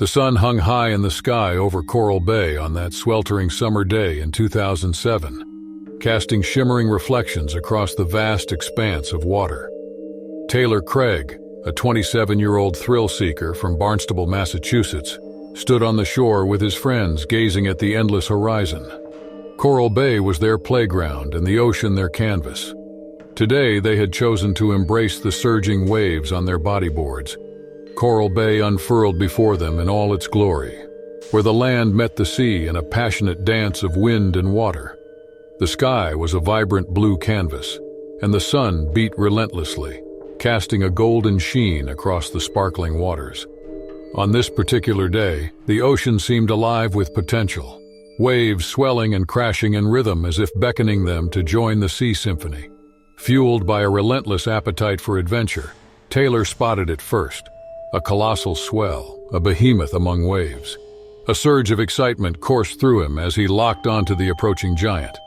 The sun hung high in the sky over Coral Bay on that sweltering summer day in 2007, casting shimmering reflections across the vast expanse of water. Taylor Craig, a 27-year-old thrill-seeker from Barnstable, Massachusetts, stood on the shore with his friends gazing at the endless horizon. Coral Bay was their playground and the ocean their canvas. Today they had chosen to embrace the surging waves on their bodyboards. Coral Bay unfurled before them in all its glory, where the land met the sea in a passionate dance of wind and water. The sky was a vibrant blue canvas, and the sun beat relentlessly, casting a golden sheen across the sparkling waters. On this particular day, the ocean seemed alive with potential, waves swelling and crashing in rhythm as if beckoning them to join the sea symphony. Fueled by a relentless appetite for adventure, Taylor spotted it first. A colossal swell, a behemoth among waves. A surge of excitement coursed through him as he locked onto the approaching giant.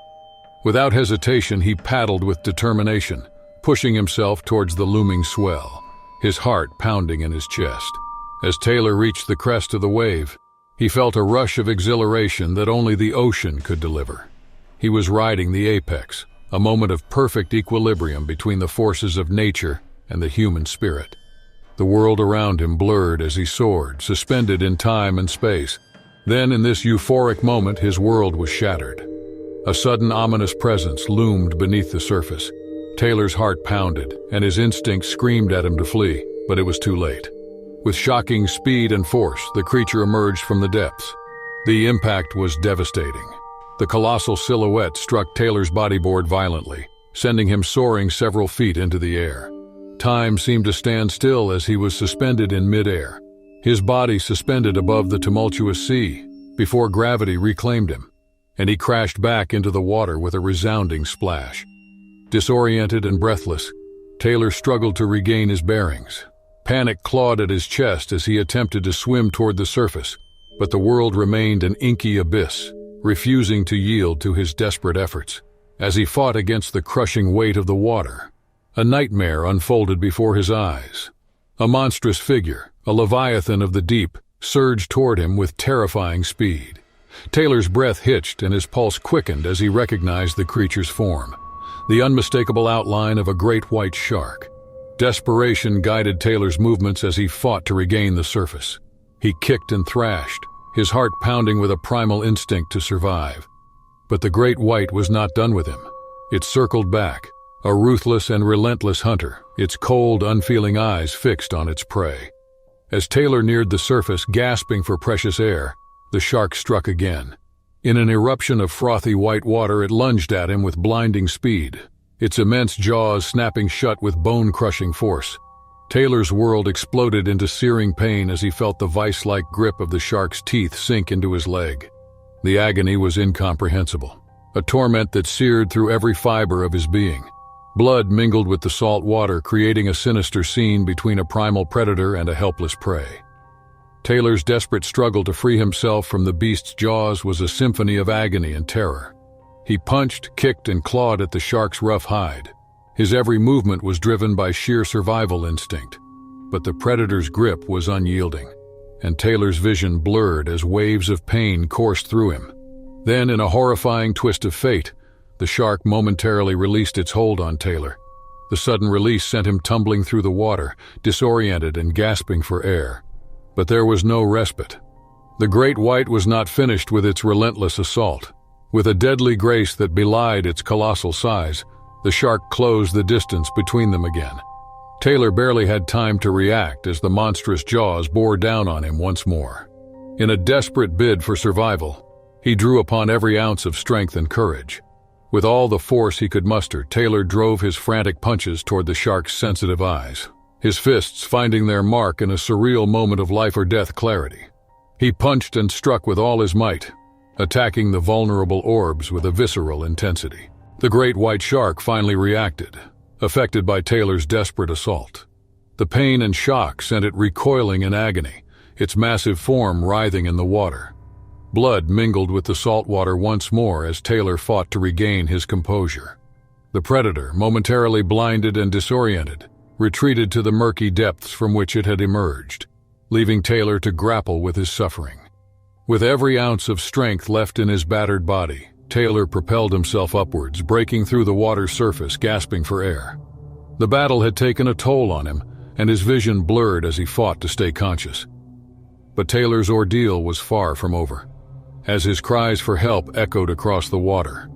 Without hesitation, he paddled with determination, pushing himself towards the looming swell, his heart pounding in his chest. As Taylor reached the crest of the wave, he felt a rush of exhilaration that only the ocean could deliver. He was riding the apex, a moment of perfect equilibrium between the forces of nature and the human spirit. The world around him blurred as he soared, suspended in time and space. Then, in this euphoric moment, his world was shattered. A sudden ominous presence loomed beneath the surface. Taylor's heart pounded, and his instincts screamed at him to flee, but it was too late. With shocking speed and force, the creature emerged from the depths. The impact was devastating. The colossal silhouette struck Taylor's bodyboard violently, sending him soaring several feet into the air. Time seemed to stand still as he was suspended in midair, his body suspended above the tumultuous sea, before gravity reclaimed him, and he crashed back into the water with a resounding splash. Disoriented and breathless, Taylor struggled to regain his bearings. Panic clawed at his chest as he attempted to swim toward the surface, but the world remained an inky abyss, refusing to yield to his desperate efforts. As he fought against the crushing weight of the water, a nightmare unfolded before his eyes. A monstrous figure, a leviathan of the deep, surged toward him with terrifying speed. Taylor's breath hitched and his pulse quickened as he recognized the creature's form, the unmistakable outline of a great white shark. Desperation guided Taylor's movements as he fought to regain the surface. He kicked and thrashed, his heart pounding with a primal instinct to survive. But the great white was not done with him. It circled back, a ruthless and relentless hunter, its cold, unfeeling eyes fixed on its prey. As Taylor neared the surface, gasping for precious air, the shark struck again. In an eruption of frothy white water, it lunged at him with blinding speed, its immense jaws snapping shut with bone-crushing force. Taylor's world exploded into searing pain as he felt the vice-like grip of the shark's teeth sink into his leg. The agony was incomprehensible, a torment that seared through every fiber of his being. Blood mingled with the salt water, creating a sinister scene between a primal predator and a helpless prey. Taylor's desperate struggle to free himself from the beast's jaws was a symphony of agony and terror. He punched, kicked, and clawed at the shark's rough hide. His every movement was driven by sheer survival instinct. But the predator's grip was unyielding, and Taylor's vision blurred as waves of pain coursed through him. Then, in a horrifying twist of fate, the shark momentarily released its hold on Taylor. The sudden release sent him tumbling through the water, disoriented and gasping for air. But there was no respite. The great white was not finished with its relentless assault. With a deadly grace that belied its colossal size, the shark closed the distance between them again. Taylor barely had time to react as the monstrous jaws bore down on him once more. In a desperate bid for survival, he drew upon every ounce of strength and courage. With all the force he could muster, Taylor drove his frantic punches toward the shark's sensitive eyes, his fists finding their mark in a surreal moment of life-or-death clarity. He punched and struck with all his might, attacking the vulnerable orbs with a visceral intensity. The great white shark finally reacted, affected by Taylor's desperate assault. The pain and shock sent it recoiling in agony, its massive form writhing in the water. Blood mingled with the salt water once more as Taylor fought to regain his composure. The predator, momentarily blinded and disoriented, retreated to the murky depths from which it had emerged. leaving Taylor to grapple with his suffering. With every ounce of strength left in his battered body, Taylor propelled himself upwards, breaking through the water's surface, gasping for air. The battle had taken a toll on him, and his vision blurred as he fought to stay conscious. But Taylor's ordeal was far from over. As his cries for help echoed across the water,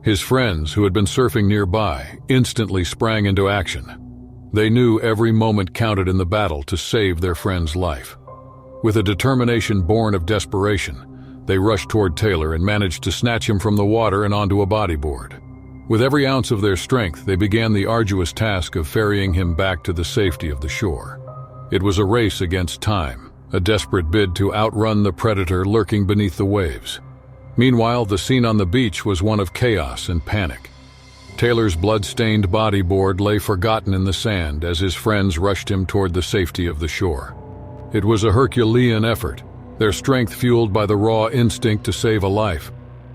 his friends, who had been surfing nearby, instantly sprang into action. They knew every moment counted in the battle to save their friend's life. With a determination born of desperation, they rushed toward Taylor and managed to snatch him from the water and onto a bodyboard. With every ounce of their strength, they began the arduous task of ferrying him back to the safety of the shore. It was a race against time, a desperate bid to outrun the predator lurking beneath the waves. Meanwhile, the scene on the beach was one of chaos and panic. Taylor's blood-stained bodyboard lay forgotten in the sand as his friends rushed him toward the safety of the shore. It was a Herculean effort, their strength fueled by the raw instinct to save a life.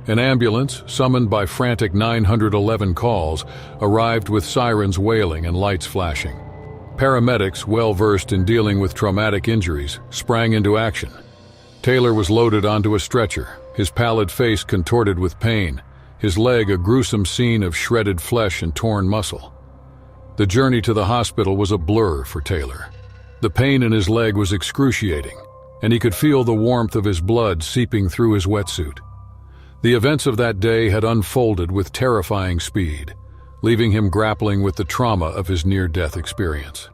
An ambulance, summoned by frantic 911 calls, arrived with sirens wailing and lights flashing. Paramedics, well-versed in dealing with traumatic injuries, sprang into action. Taylor was loaded onto a stretcher, his pallid face contorted with pain, his leg a gruesome scene of shredded flesh and torn muscle. The journey to the hospital was a blur for Taylor. The pain in his leg was excruciating, and he could feel the warmth of his blood seeping through his wetsuit. The events of that day had unfolded with terrifying speed, leaving him grappling with the trauma of his near-death experience.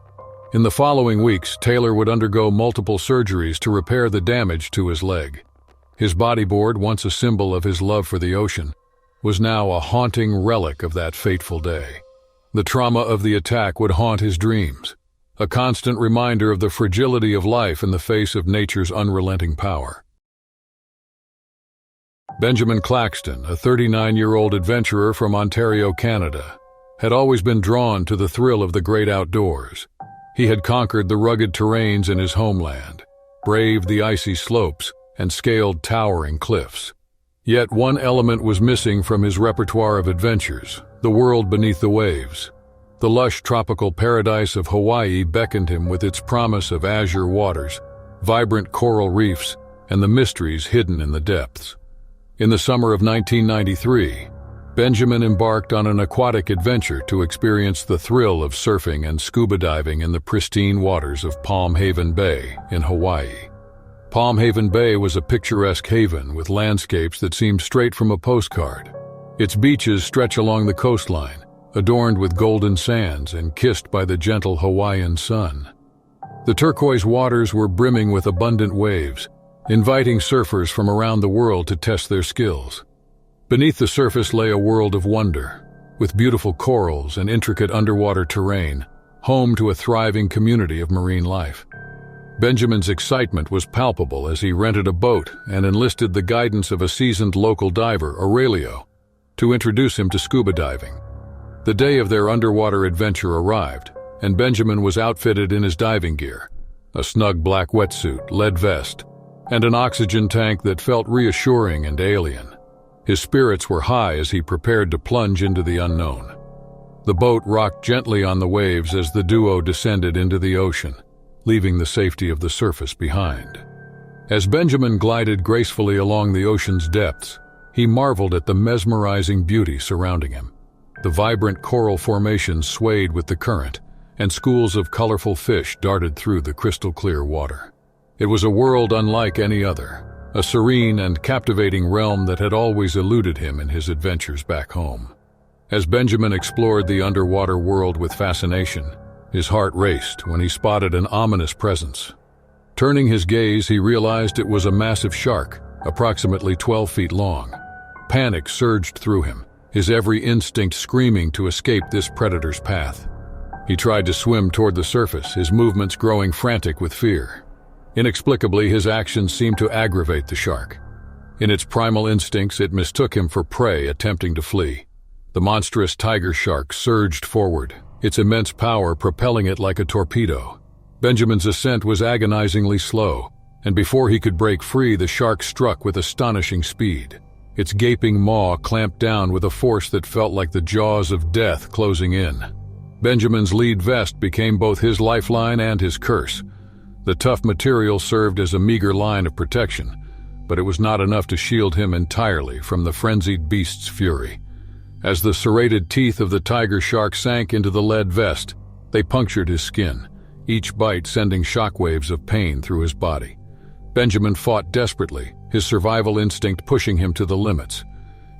In the following weeks, Taylor would undergo multiple surgeries to repair the damage to his leg. His bodyboard, once a symbol of his love for the ocean, was now a haunting relic of that fateful day. The trauma of the attack would haunt his dreams, a constant reminder of the fragility of life in the face of nature's unrelenting power. Benjamin Claxton, a 39-year-old adventurer from Ontario, Canada, had always been drawn to the thrill of the great outdoors. He had conquered the rugged terrains in his homeland, braved the icy slopes, and scaled towering cliffs. Yet one element was missing from his repertoire of adventures: the world beneath the waves. The lush tropical paradise of Hawaii beckoned him with its promise of azure waters, vibrant coral reefs, and the mysteries hidden in the depths. In the summer of 1993, Benjamin embarked on an aquatic adventure to experience the thrill of surfing and scuba diving in the pristine waters of Palm Haven Bay in Hawaii. Palm Haven Bay was a picturesque haven with landscapes that seemed straight from a postcard. Its beaches stretch along the coastline, adorned with golden sands and kissed by the gentle Hawaiian sun. The turquoise waters were brimming with abundant waves, inviting surfers from around the world to test their skills. Beneath the surface lay a world of wonder, with beautiful corals and intricate underwater terrain, home to a thriving community of marine life. Benjamin's excitement was palpable as he rented a boat and enlisted the guidance of a seasoned local diver, Aurelio, to introduce him to scuba diving. The day of their underwater adventure arrived, and Benjamin was outfitted in his diving gear: a snug black wetsuit, lead vest, and an oxygen tank that felt reassuring and alien. His spirits were high as he prepared to plunge into the unknown. The boat rocked gently on the waves as the duo descended into the ocean, leaving the safety of the surface behind. As Benjamin glided gracefully along the ocean's depths, he marveled at the mesmerizing beauty surrounding him. The vibrant coral formations swayed with the current, and schools of colorful fish darted through the crystal-clear water. It was a world unlike any other, a serene and captivating realm that had always eluded him in his adventures back home. As Benjamin explored the underwater world with fascination, his heart raced when he spotted an ominous presence. Turning his gaze, he realized it was a massive shark, approximately 12 feet long. Panic surged through him, his every instinct screaming to escape this predator's path. He tried to swim toward the surface, his movements growing frantic with fear. Inexplicably, his actions seemed to aggravate the shark. In its primal instincts, it mistook him for prey attempting to flee. The monstrous tiger shark surged forward, its immense power propelling it like a torpedo. Benjamin's ascent was agonizingly slow, and before he could break free, the shark struck with astonishing speed. Its gaping maw clamped down with a force that felt like the jaws of death closing in. Benjamin's lead vest became both his lifeline and his curse. The tough material served as a meager line of protection, but it was not enough to shield him entirely from the frenzied beast's fury. As the serrated teeth of the tiger shark sank into the lead vest, they punctured his skin, each bite sending shockwaves of pain through his body. Benjamin fought desperately, his survival instinct pushing him to the limits.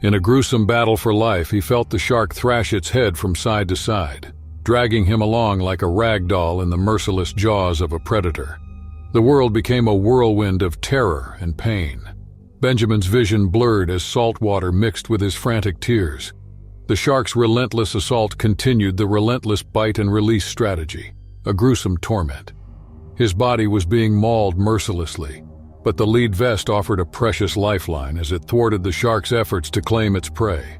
In a gruesome battle for life, he felt the shark thrash its head from side to side, dragging him along like a rag doll in the merciless jaws of a predator. The world became a whirlwind of terror and pain. Benjamin's vision blurred as salt water mixed with his frantic tears. The shark's relentless assault continued the relentless bite and release strategy, a gruesome torment. His body was being mauled mercilessly, but the lead vest offered a precious lifeline as it thwarted the shark's efforts to claim its prey.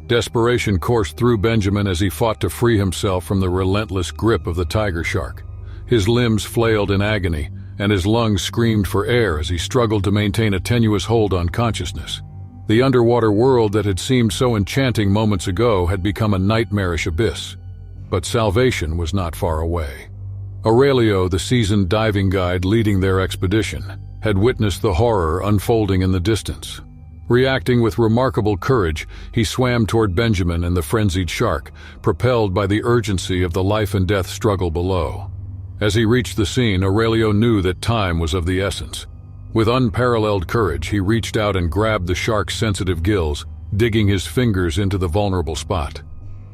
Desperation coursed through Benjamin as he fought to free himself from the relentless grip of the tiger shark. His limbs flailed in agony, and his lungs screamed for air as he struggled to maintain a tenuous hold on consciousness. The underwater world that had seemed so enchanting moments ago had become a nightmarish abyss. But salvation was not far away. Aurelio, the seasoned diving guide leading their expedition, had witnessed the horror unfolding in the distance. Reacting with remarkable courage, he swam toward Benjamin and the frenzied shark, propelled by the urgency of the life-and-death struggle below. As he reached the scene, Aurelio knew that time was of the essence. With unparalleled courage, he reached out and grabbed the shark's sensitive gills, digging his fingers into the vulnerable spot.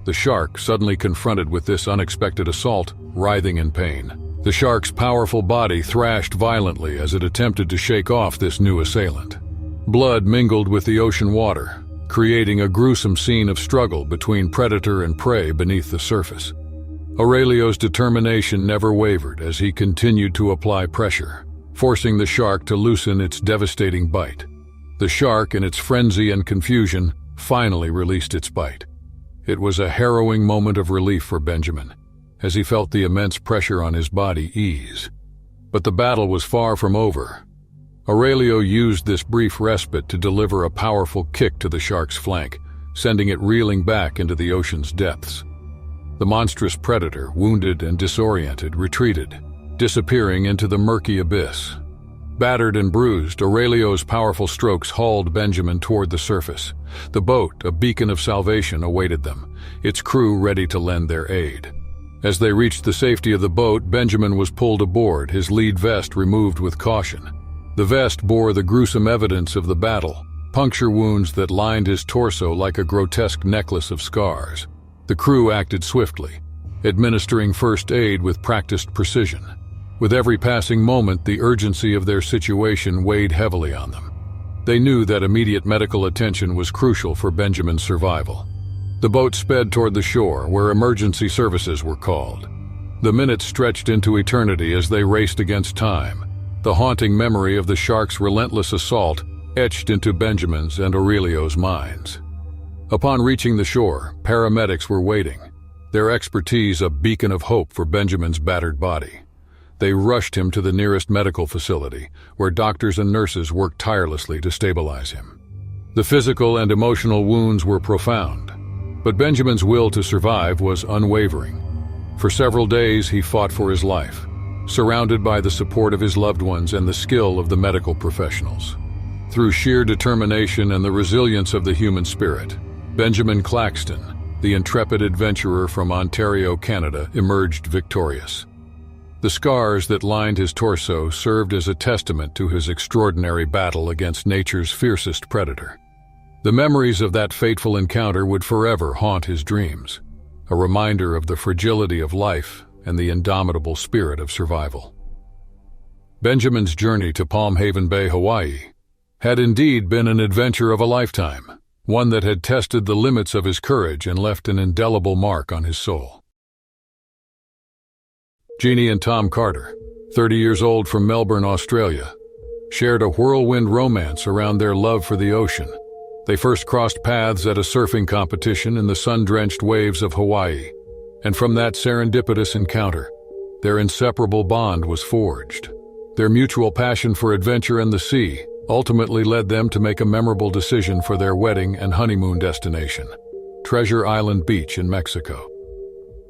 The shark, suddenly confronted with this unexpected assault, writhing in pain. The shark's powerful body thrashed violently as it attempted to shake off this new assailant. Blood mingled with the ocean water, creating a gruesome scene of struggle between predator and prey beneath the surface. Aurelio's determination never wavered as he continued to apply pressure, forcing the shark to loosen its devastating bite. The shark, in its frenzy and confusion, finally released its bite. It was a harrowing moment of relief for Benjamin, as he felt the immense pressure on his body ease. But the battle was far from over. Aurelio used this brief respite to deliver a powerful kick to the shark's flank, sending it reeling back into the ocean's depths. The monstrous predator, wounded and disoriented, retreated, disappearing into the murky abyss. Battered and bruised, Aurelio's powerful strokes hauled Benjamin toward the surface. The boat, a beacon of salvation, awaited them, its crew ready to lend their aid. As they reached the safety of the boat, Benjamin was pulled aboard, his lead vest removed with caution. The vest bore the gruesome evidence of the battle, puncture wounds that lined his torso like a grotesque necklace of scars. The crew acted swiftly, administering first aid with practiced precision. With every passing moment, the urgency of their situation weighed heavily on them. They knew that immediate medical attention was crucial for Benjamin's survival. The boat sped toward the shore, where emergency services were called. The minutes stretched into eternity as they raced against time, the haunting memory of the shark's relentless assault etched into Benjamin's and Aurelio's minds. Upon reaching the shore, paramedics were waiting, their expertise a beacon of hope for Benjamin's battered body. They rushed him to the nearest medical facility, where doctors and nurses worked tirelessly to stabilize him. The physical and emotional wounds were profound, but Benjamin's will to survive was unwavering. For several days, he fought for his life, surrounded by the support of his loved ones and the skill of the medical professionals. Through sheer determination and the resilience of the human spirit, Benjamin Claxton, the intrepid adventurer from Ontario, Canada, emerged victorious. The scars that lined his torso served as a testament to his extraordinary battle against nature's fiercest predator. The memories of that fateful encounter would forever haunt his dreams, a reminder of the fragility of life and the indomitable spirit of survival. Benjamin's journey to Palm Haven Bay, Hawaii, had indeed been an adventure of a lifetime, one that had tested the limits of his courage and left an indelible mark on his soul. Jeannie and Tom Carter, 30 years old from Melbourne, Australia, shared a whirlwind romance around their love for the ocean. They first crossed paths at a surfing competition in the sun-drenched waves of Hawaii, and from that serendipitous encounter, their inseparable bond was forged. Their mutual passion for adventure and the sea ultimately led them to make a memorable decision for their wedding and honeymoon destination, Treasure Island Beach in Mexico.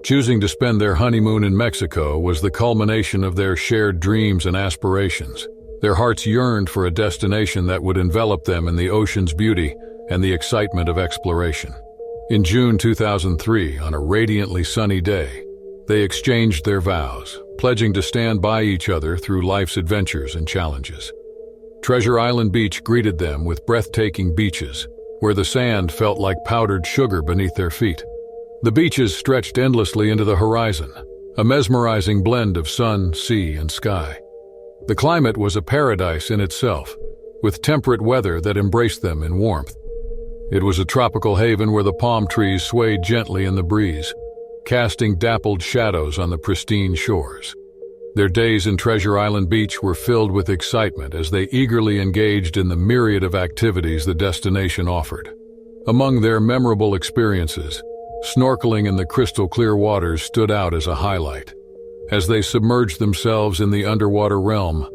Choosing to spend their honeymoon in Mexico was the culmination of their shared dreams and aspirations. Their hearts yearned for a destination that would envelop them in the ocean's beauty and the excitement of exploration. In June 2003, on a radiantly sunny day, they exchanged their vows, pledging to stand by each other through life's adventures and challenges. Treasure Island Beach greeted them with breathtaking beaches, where the sand felt like powdered sugar beneath their feet. The beaches stretched endlessly into the horizon, a mesmerizing blend of sun, sea, and sky. The climate was a paradise in itself, with temperate weather that embraced them in warmth. It was a tropical haven where the palm trees swayed gently in the breeze, casting dappled shadows on the pristine shores. Their days in Treasure Island Beach were filled with excitement as they eagerly engaged in the myriad of activities the destination offered. Among their memorable experiences, snorkeling in the crystal-clear waters stood out as a highlight. As they submerged themselves in the underwater realm,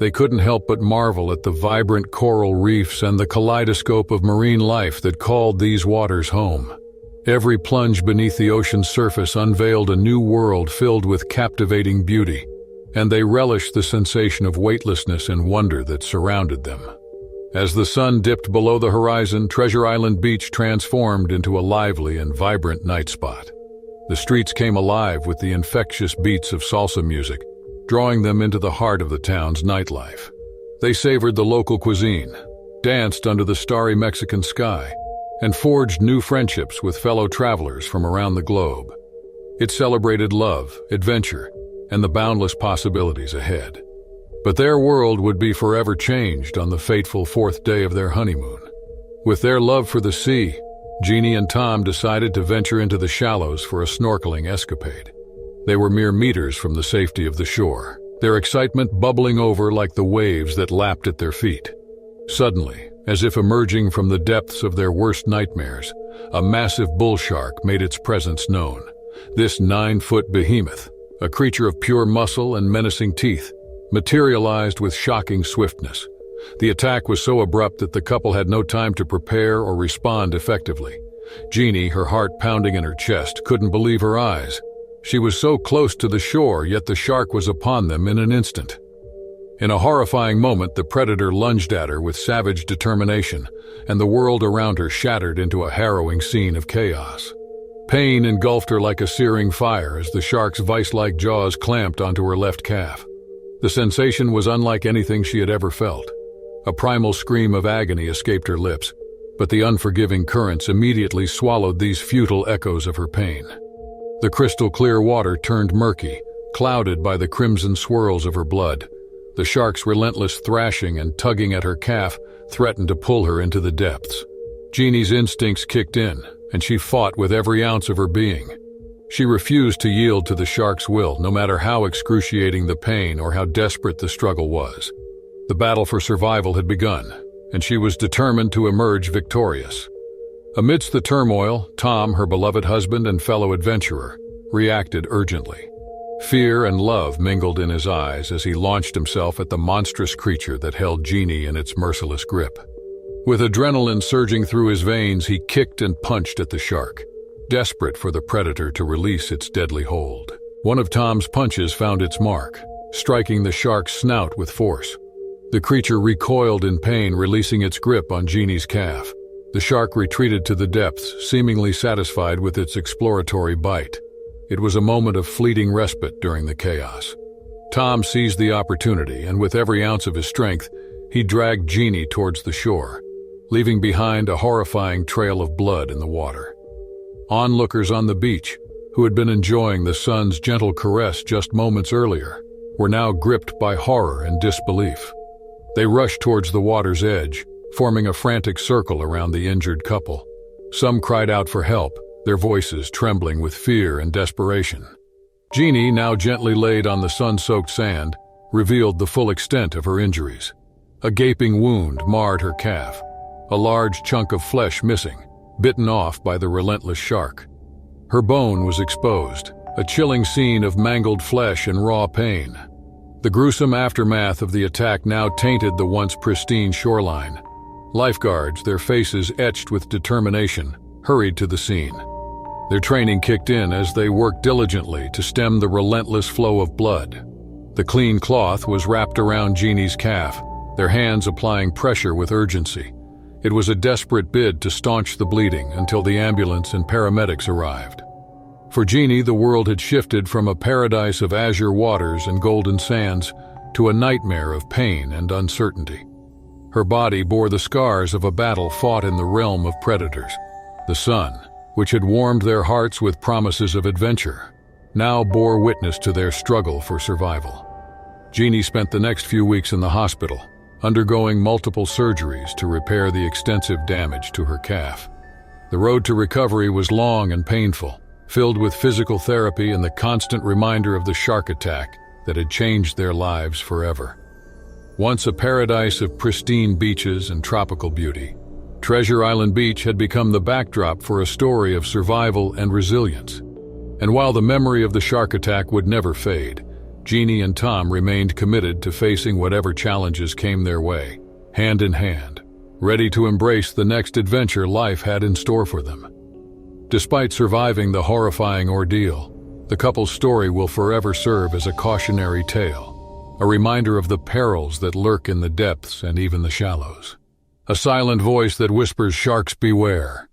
they couldn't help but marvel at the vibrant coral reefs and the kaleidoscope of marine life that called these waters home. Every plunge beneath the ocean's surface unveiled a new world filled with captivating beauty, and they relished the sensation of weightlessness and wonder that surrounded them. As the sun dipped below the horizon, Treasure Island Beach transformed into a lively and vibrant night spot. The streets came alive with the infectious beats of salsa music, drawing them into the heart of the town's nightlife. They savored the local cuisine, danced under the starry Mexican sky, and forged new friendships with fellow travelers from around the globe. It celebrated love, adventure, and the boundless possibilities ahead. But their world would be forever changed on the fateful fourth day of their honeymoon. With their love for the sea, Jeannie and Tom decided to venture into the shallows for a snorkeling escapade. They were mere meters from the safety of the shore, their excitement bubbling over like the waves that lapped at their feet. Suddenly, as if emerging from the depths of their worst nightmares, a massive bull shark made its presence known. This 9-foot behemoth, a creature of pure muscle and menacing teeth, materialized with shocking swiftness. The attack was so abrupt that the couple had no time to prepare or respond effectively. Jeannie, her heart pounding in her chest, couldn't believe her eyes. She was so close to the shore, yet the shark was upon them in an instant. In a horrifying moment, the predator lunged at her with savage determination, and the world around her shattered into a harrowing scene of chaos. Pain engulfed her like a searing fire as the shark's vice-like jaws clamped onto her left calf. The sensation was unlike anything she had ever felt. A primal scream of agony escaped her lips, but the unforgiving currents immediately swallowed these futile echoes of her pain. The crystal-clear water turned murky, clouded by the crimson swirls of her blood. The shark's relentless thrashing and tugging at her calf threatened to pull her into the depths. Jeannie's instincts kicked in, and she fought with every ounce of her being. She refused to yield to the shark's will, no matter how excruciating the pain or how desperate the struggle was. The battle for survival had begun, and she was determined to emerge victorious. Amidst the turmoil, Tom, her beloved husband and fellow adventurer, reacted urgently. Fear and love mingled in his eyes as he launched himself at the monstrous creature that held Jeannie in its merciless grip. With adrenaline surging through his veins, he kicked and punched at the shark, desperate for the predator to release its deadly hold. One of Tom's punches found its mark, striking the shark's snout with force. The creature recoiled in pain, releasing its grip on Jeannie's calf. The shark retreated to the depths, seemingly satisfied with its exploratory bite. It was a moment of fleeting respite during the chaos. Tom seized the opportunity, and with every ounce of his strength, he dragged Jeannie towards the shore, leaving behind a horrifying trail of blood in the water. Onlookers on the beach, who had been enjoying the sun's gentle caress just moments earlier, were now gripped by horror and disbelief. They rushed towards the water's edge, forming a frantic circle around the injured couple. Some cried out for help, their voices trembling with fear and desperation. Jeannie, now gently laid on the sun-soaked sand, revealed the full extent of her injuries. A gaping wound marred her calf, a large chunk of flesh missing, bitten off by the relentless shark. Her bone was exposed, a chilling scene of mangled flesh and raw pain. The gruesome aftermath of the attack now tainted the once pristine shoreline. Lifeguards, their faces etched with determination, hurried to the scene. Their training kicked in as they worked diligently to stem the relentless flow of blood. The clean cloth was wrapped around Jeannie's calf, their hands applying pressure with urgency. It was a desperate bid to staunch the bleeding until the ambulance and paramedics arrived. For Jeannie, the world had shifted from a paradise of azure waters and golden sands to a nightmare of pain and uncertainty. Her body bore the scars of a battle fought in the realm of predators. The sun, which had warmed their hearts with promises of adventure, now bore witness to their struggle for survival. Jeannie spent the next few weeks in the hospital, undergoing multiple surgeries to repair the extensive damage to her calf. The road to recovery was long and painful, filled with physical therapy and the constant reminder of the shark attack that had changed their lives forever. Once a paradise of pristine beaches and tropical beauty, Treasure Island Beach had become the backdrop for a story of survival and resilience. And while the memory of the shark attack would never fade, Jeannie and Tom remained committed to facing whatever challenges came their way, hand in hand, ready to embrace the next adventure life had in store for them. Despite surviving the horrifying ordeal, the couple's story will forever serve as a cautionary tale, a reminder of the perils that lurk in the depths and even the shallows. A silent voice that whispers, "Sharks beware,"